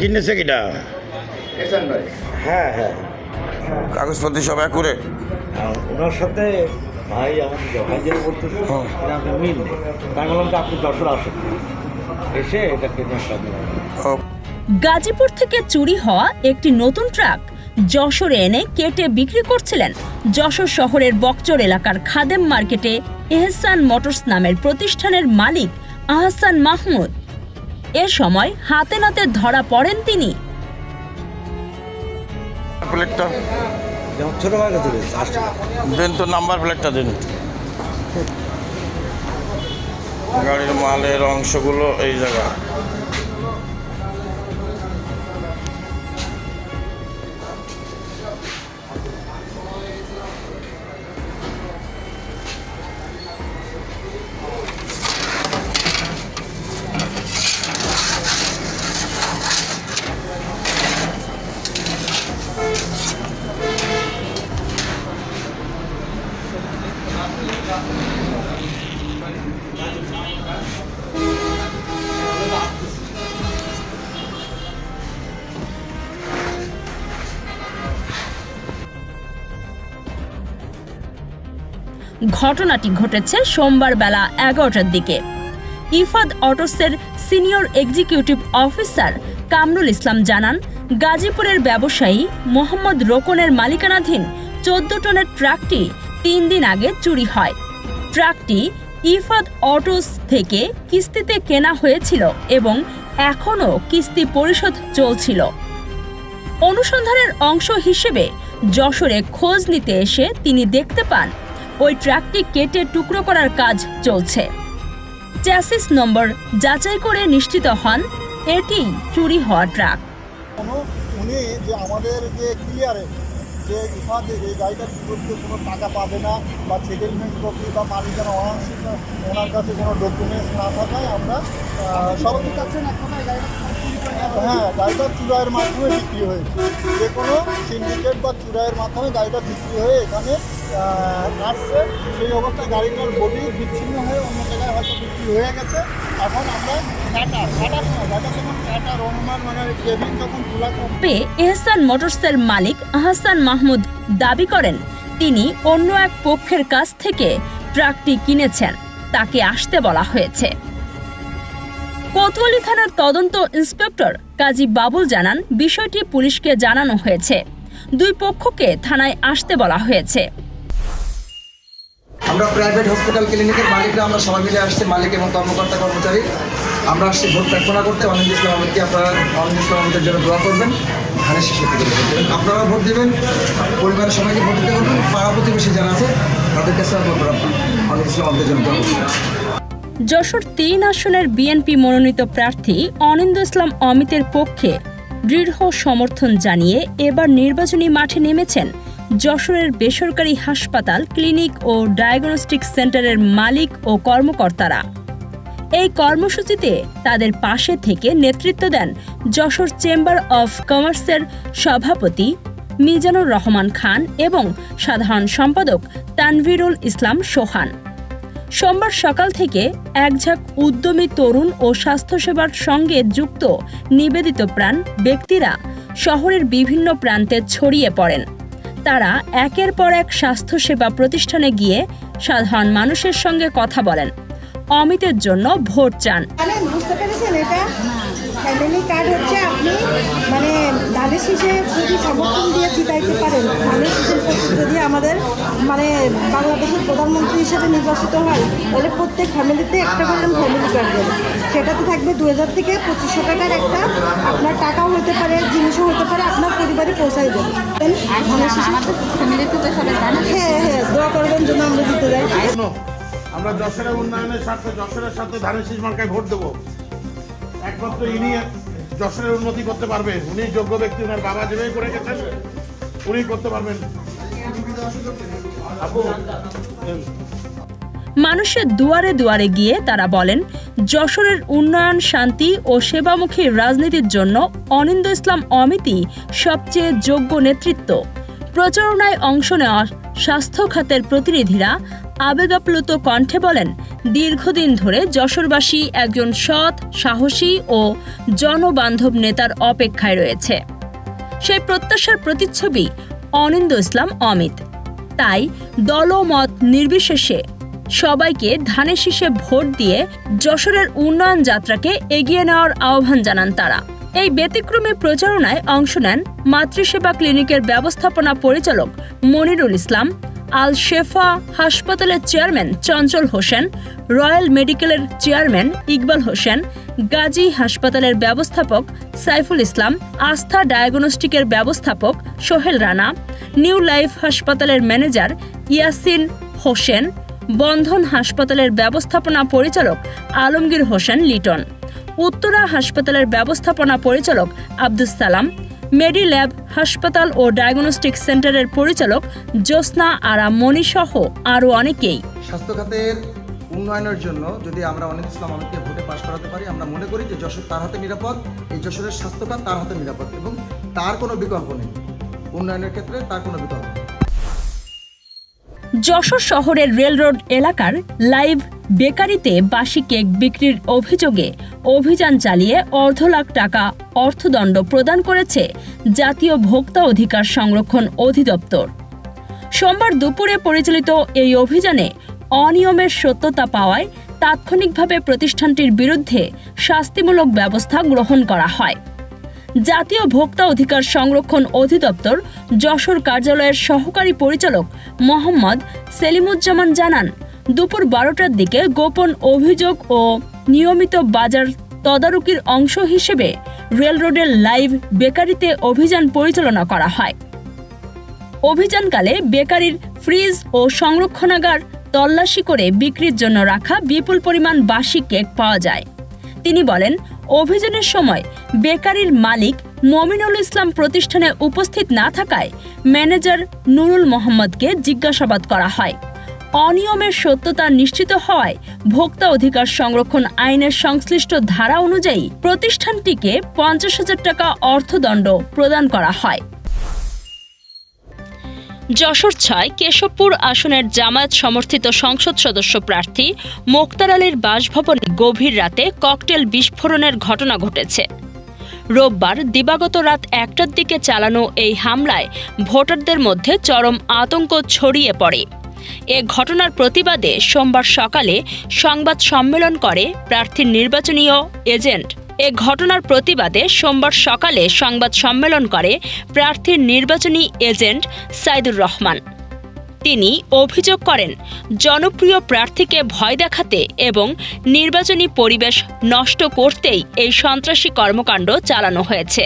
কিনেছে কিনা? হ্যাঁ হ্যাঁ, কাগজপত্র সব অ্যাকুরেট। ওনার সাথে ভাই আমাকে ভাই যেটা বলতেছে আপনার মিল নেই। তাই বললাম যে আপনি যশোর আসুন, এসে এটা কিনে গাজীপুর থেকে চুরি হওয়া একটি নতুন ট্রাক যশোরে এনে কেটে বিক্রি করছিলেন যশোর শহরের বকচর এলাকার খাদেম মার্কেটে এহসান মোটরস নামের প্রতিষ্ঠানের মালিক আহসান মাহমুদ। এ সময় হাতে নাতে ধরা পড়েন তিনি। প্লেটটা ছোট ভাই কাছে আসছে, দেন তো, নাম্বার প্লেটটা দিন। গাড়ির মালের অংশগুলো এই জায়গা। ঘটনাটি ঘটেছে সোমবার বেলা 11টার দিকে। ইফাদ অটোসের senior executive officer Kamrul Islam জানান, গাজীপুরের ব্যবসায়ী মোহাম্মদ রোকনের মালিকানাধীন 14 টনের ট্রাকটি 3 দিন আগে চুরি হয়। ট্রাকটি ইফাদ অটোস থেকে কিস্তিতে কেনা হয়েছিল এবং এখনও কিস্তি পরিশোধ চলছিল। অনুসন্ধানের অংশ হিসেবে যশোরে খোঁজ নিতে এসে তিনি দেখতে পান ওই ট্রাকটি কেটে টুকরো করার কাজ চলছে। চ্যাসিস নম্বর যাচাই করে নিশ্চিত হন এটি চুরি হওয়া ট্রাক। উনি যে আমাদের যে ক্লিয়ারে যে ইফাদের এই গাড়িটার বিরুদ্ধে কোনো টাকা পাবে না বা সেটেলমেন্ট কপি বা মালিকানা অনাংশিক ওনার কাছে কোনো ডকুমেন্টস না থাকায় আমরা সবাই চাচ্ছেন হ্যাঁ গাড়িটা চুরাইয়ের মাধ্যমে বিক্রি হয়েছে। যে কোনো সিন্ডিকেট বা চুরাইয়ের মাধ্যমে গাড়িটা বিক্রি হয়ে এখানে আসছে। সেই অবস্থায় গাড়িটার বডি বিচ্ছিন্ন হয়ে অন্য জায়গায় হয়তো বিক্রি হয়ে গেছে। এখন আমরা এহসান মোটরসের মালিক আহসান মাহমুদ দাবি করেন তিনি অন্য এক পক্ষের কাছ থেকে ট্রাকটি কিনেছেন, তাকে আসতে বলা হয়েছে। কোতোয়ালি থানার তদন্ত ইন্সপেক্টর কাজী বাবুল জানান, বিষয়টি পুলিশকে জানানো হয়েছে। দুই পক্ষকে থানায় আসতে বলা হয়েছে। আমরা প্রাইভেট হসপিটাল ক্লিনিকের মালিকরা আমরা সবাই মিলে আসছি, মালিক এবং কর্মকর্তা কর্মচারী। আমরা আসছি ভোট প্রার্থনা করতে। অনিন্দ ইসলাম আহমেদকে আপনারা অনিন্দ ইসলাম আহমেদের জন্য দোয়া করবেন, ধানের শীষে আপনারা ভোট দেবেন, পরিবারের সবাইকে ভোট দিতে করবেন, পাড়া প্রতিবেশী যারা আছে তাদের কাছে আপনারা অনিন্দ ইসলাম আহমেদের জন্য দোয়া করবেন। যশোর 3 আসনের বিএনপি মনোনীত প্রার্থী অনিন্দ ইসলাম অমিতের পক্ষে দৃঢ় সমর্থন জানিয়ে এবার নির্বাচনী মাঠে নেমেছেন যশোরের বেসরকারি হাসপাতাল, ক্লিনিক ও ডায়াগনস্টিক সেন্টারের মালিক ও কর্মকর্তারা। এই কর্মসূচিতে তাদের পাশে থেকে নেতৃত্ব দেন যশোর চেম্বার অফ কমার্সের সভাপতি মিজানুর রহমান খান এবং সাধারণ সম্পাদক তানভীরুল ইসলাম সোহান। সোমবার সকাল থেকে একঝাঁক উদ্যমী তরুণ ও স্বাস্থ্যসেবার সঙ্গে যুক্ত নিবেদিত প্রাণ ব্যক্তিরা শহরের বিভিন্ন প্রান্তে ছড়িয়ে পড়েন। তারা একের পর এক স্বাস্থ্যসেবা প্রতিষ্ঠানে গিয়ে সাধারণ মানুষের সঙ্গে কথা বলেন, অমিতের জন্য ভোট চান। বুঝতে পেরেছেন, এটা ফ্যামিলি কার্ড হচ্ছে আপনি মানে ধানের শীষে যদি সমর্থন দিয়ে জিতাইতে পারেন, ধানের শীষের প্রতি যদি আমাদের মানে বাংলাদেশের প্রধানমন্ত্রী হিসেবে নির্বাচিত হয়, তাহলে প্রত্যেক ফ্যামিলিতে একটা করে ফ্যামিলি কার্ড দেবে। সেটাতে থাকবে 2000 থেকে 2500 টাকার একটা, আপনার টাকাও হতে পারে, জিনিসও হতে পারে, আপনার পরিবারে পৌঁছাই দেবে। ধানের শীষের ফ্যামিলিতে তো সবাই হ্যাঁ হ্যাঁ দোয়া করবেন জন্য আমরা দিতে যাই। আমরা যশোরের উন্নয়নের স্বার্থে যশোরের সাথে ধানের শীষ মার্কায় ভোট দেবো। একমাত্র ইনি যশোরের উন্নতি করতে পারবেন। উনি যোগ্য ব্যক্তি, ওনার বাবা যেভাবে করে গেছেন উনি করতে পারবেন। মানুষের দুয়ারে দুয়ারে গিয়ে তারা বলেন, যশোরের উন্নয়ন, শান্তি ও সেবামুখী রাজনীতির জন্য অনিন্দ ইসলাম অমিতই সবচেয়ে যোগ্য নেতৃত্ব। প্রচারণায় অংশ নেওয়া স্বাস্থ্য খাতের প্রতিনিধিরা আবেগাপ্লুত কণ্ঠে বলেন, দীর্ঘদিন ধরে যশোরবাসী একজন সৎ, সাহসী ও জনবান্ধব নেতার অপেক্ষায় রয়েছে। সেই প্রত্যাশার প্রতিচ্ছবি অনিন্দ ইসলাম অমিত। তাই দলমত নির্বিশেষে সবাইকে ধানের শীষে ভোট দিয়ে যশোরের উন্নয়ন যাত্রাকে এগিয়ে নেওয়ার আহ্বান জানান তারা। এই ব্যতিক্রমী প্রচারণায় অংশ নেন মাতৃসেবা ক্লিনিকের ব্যবস্থাপনা পরিচালক মনিরুল ইসলাম, আল শেফা হাসপাতালের চেয়ারম্যান চঞ্চল হোসেন, রয়্যাল মেডিকেলের চেয়ারম্যান ইকবাল হোসেন, গাজী হাসপাতালের ব্যবস্থাপক সাইফুল ইসলাম, আস্থা ডায়াগনস্টিকের ব্যবস্থাপক সোহেল রানা, নিউ লাইফ হাসপাতালের ম্যানেজার ইয়াসিন হোসেন, বন্ধন হাসপাতালের ব্যবস্থাপনা পরিচালক আলমগীর হোসেন লিটন, উত্তরা হাসপাতালের ব্যবস্থাপনা পরিচালক আব্দুস সালাম, মেডিল্যাব হাসপাতাল ও ডায়াগনস্টিক সেন্টারের পরিচালক জ্যোৎস্না আরা মনি সহ আরও অনেকেই। স্বাস্থ্য খাতের উন্নয়নের জন্য যদি আমরা অনিন্দ ইসলাম অমিতকে ভোটে পাশ করাতে পারি, আমরা মনে করি যে যশোর তার হাতে নিরাপদ, এই যশোরের স্বাস্থ্যখাত তার হাতে নিরাপদ এবং তার কোনো বিকল্প নেই। উন্নয়নের ক্ষেত্রে তার কোনো বিকল্প নেই। যশোর শহরের রেল রোড এলাকার লাইভ বেকারিতে বাসি কেক বিক্রির অভিযোগে অভিযান চালিয়ে $2.5 লাখ টাকা অর্থদণ্ড প্রদান করেছে জাতীয় ভোক্তা অধিকার সংরক্ষণ অধিদপ্তর। সোমবার দুপুরে পরিচালিত এই অভিযানে অনিয়মের সত্যতা পাওয়ায় তাৎক্ষণিকভাবে প্রতিষ্ঠানটির বিরুদ্ধে শাস্তিমূলক ব্যবস্থা গ্রহণ করা হয়। জাতীয় ভোক্তা অধিকার সংরক্ষণ অধিদপ্তর যশোর কার্যালয়ের সহকারী পরিচালক মোহাম্মদ সেলিমুজ্জামান জানান, দুপুর 12টার দিকে গোপন অভিযোগ ও নিয়মিত বাজার তদারকির অংশ হিসেবে রেল রোডের লাইভ বেকারিতে অভিযান পরিচালনা করা হয়। অভিযানকালে বেকারির ফ্রিজ ও সংরক্ষণাগার তল্লাশি করে বিক্রির জন্য রাখা বিপুল পরিমাণ বাসি কেক পাওয়া যায়। তিনি বলেন, অভিযানের সময় বেকারির মালিক মমিনুল ইসলাম প্রতিষ্ঠানে উপস্থিত না থাকায় ম্যানেজার নুরুল মোহাম্মদকে জিজ্ঞাসাবাদ করা হয়। অনিয়মের সত্যতা নিশ্চিত হওয়ায় ভোক্তা অধিকার সংরক্ষণ আইনের সংশ্লিষ্ট ধারা অনুযায়ী প্রতিষ্ঠানটিকে 50,000 টাকা অর্থদণ্ড প্রদান করা হয়। যশোর 6 কেশবপুর আসনের জামায়াত সমর্থিত সংসদ সদস্য প্রার্থী মোক্তার আলীর বাসভবনে গভীর রাতে ককটেল বিস্ফোরণের ঘটনা ঘটেছে। রোববার দিবাগত রাত 1টার দিকে চালানো এই হামলায় ভোটারদের মধ্যে চরম আতঙ্ক ছড়িয়ে পড়ে। এ ঘটনার প্রতিবাদে সোমবার সকালে সংবাদ সম্মেলন করে প্রার্থীর নির্বাচনী এজেন্ট। এ ঘটনার প্রতিবাদে সোমবার সকালে সংবাদ সম্মেলন করে প্রার্থীর নির্বাচনী এজেন্ট সাইদুর রহমান। তিনি অভিযোগ করেন, জনপ্রিয় প্রার্থীকে ভয় দেখাতে এবং নির্বাচনী পরিবেশ নষ্ট করতেই এই সন্ত্রাসী কর্মকাণ্ড চালানো হয়েছে।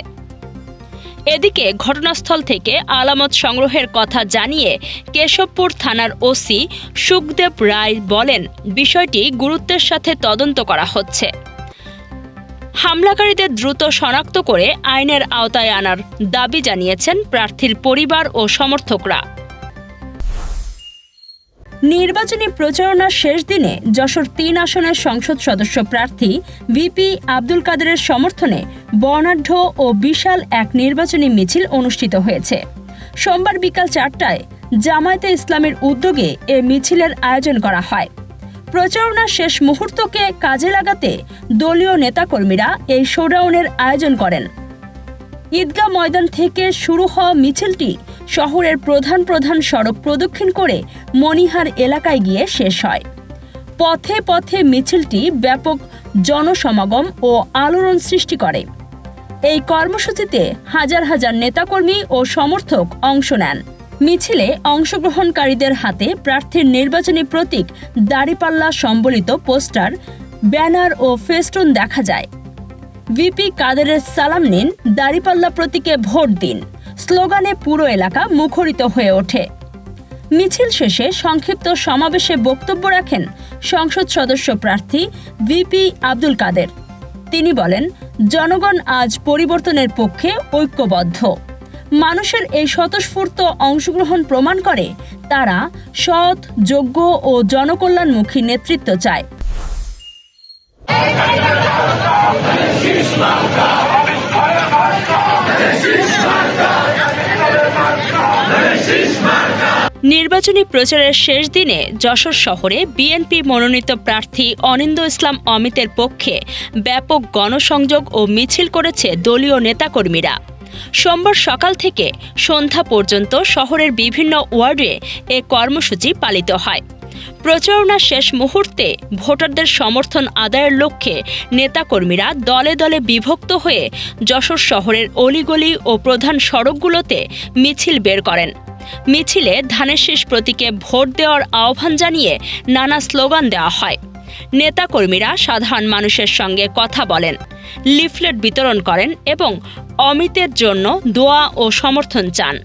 এদিকে ঘটনাস্থল থেকে আলামত সংগ্রহের কথা জানিয়ে কেশবপুর থানার ওসি সুখদেব রায় বলেন, বিষয়টি গুরুত্বের সাথে তদন্ত করা হচ্ছে। হামলাকারীদের দ্রুত শনাক্ত করে আইনের আওতায় আনার দাবি জানিয়েছেন প্রার্থীর পরিবার ও সমর্থকরা। নির্বাচনী প্রচারণার শেষ দিনে যশোর 3 আসনের সংসদ সদস্য প্রার্থী ভিপি আব্দুল কাদেরের সমর্থনে বর্ণাঢ্য ও বিশাল এক নির্বাচনী মিছিল অনুষ্ঠিত হয়েছে। সোমবার বিকাল 4টায় জামায়াতে ইসলামের উদ্যোগে এ মিছিলের আয়োজন করা হয়। প্রচারণার শেষ মুহূর্তকে কাজে লাগাতে দলীয় নেতাকর্মীরা এই শোডাউনের আয়োজন করেন। ঈদগাহ ময়দান থেকে শুরু হওয়া মিছিলটি শহরের প্রধান প্রধান সড়ক প্রদক্ষিণ করে মনিহার এলাকায় গিয়ে শেষ হয়। পথে পথে মিছিলটি ব্যাপক জনসমাগম ও আলোড়ন সৃষ্টি করে। এই কর্মসূচিতে হাজার হাজার নেতাকর্মী ও সমর্থক অংশ নেন। মিছিলে অংশগ্রহণকারীদের হাতে প্রার্থীর নির্বাচনী প্রতীক দাড়িপাল্লা সম্বলিত পোস্টার, ব্যানার ও ফেস্টুন দেখা যায়। ভিপি কাদেরের সালাম নিন, দাড়িপাল্লা প্রতীকে ভোট দিন স্লোগানে পুরো এলাকা মুখরিত হয়ে ওঠে। মিছিল শেষে সংক্ষিপ্ত সমাবেশে বক্তব্য রাখেন সংসদ সদস্য প্রার্থী ভিপি আব্দুল কাদের। তিনি বলেন, জনগণ আজ পরিবর্তনের পক্ষে ঐক্যবদ্ধ। মানুষের এই স্বতঃস্ফূর্ত অংশগ্রহণ প্রমাণ করে তারা সৎ, যোগ্য ও জনকল্যাণমুখী নেতৃত্ব চায়। নির্বাচনী প্রচারের শেষ দিনে যশোর শহরে বিএনপি মনোনীত প্রার্থী অনিন্দ ইসলাম অমিতের পক্ষে ব্যাপক গণসংযোগ ও মিছিল করেছে দলীয় নেতাকর্মীরা। সোমবার সকাল থেকে সন্ধ্যা পর্যন্ত শহরের বিভিন্ন ওয়ার্ডে এ কর্মসূচি পালিত হয়। প্রচারণার শেষ মুহূর্তে ভোটারদের সমর্থন আদায়ের লক্ষ্যে নেতাকর্মীরা দলে দলে বিভক্ত হয়ে যশোর শহরের অলিগলি ও প্রধান সড়কগুলোতে মিছিল বের করেন। মিছিলে ধানের শীষ প্রতীকে ভোট দেওয়ার আহ্বান জানিয়ে নানা স্লোগান দেওয়া হয়। নেতাকর্মীরা সাধারণ মানুষের সঙ্গে কথা বলেন, লিফলেট বিতরণ করেন এবং অমিতের জন্য দোয়া ও সমর্থন চান।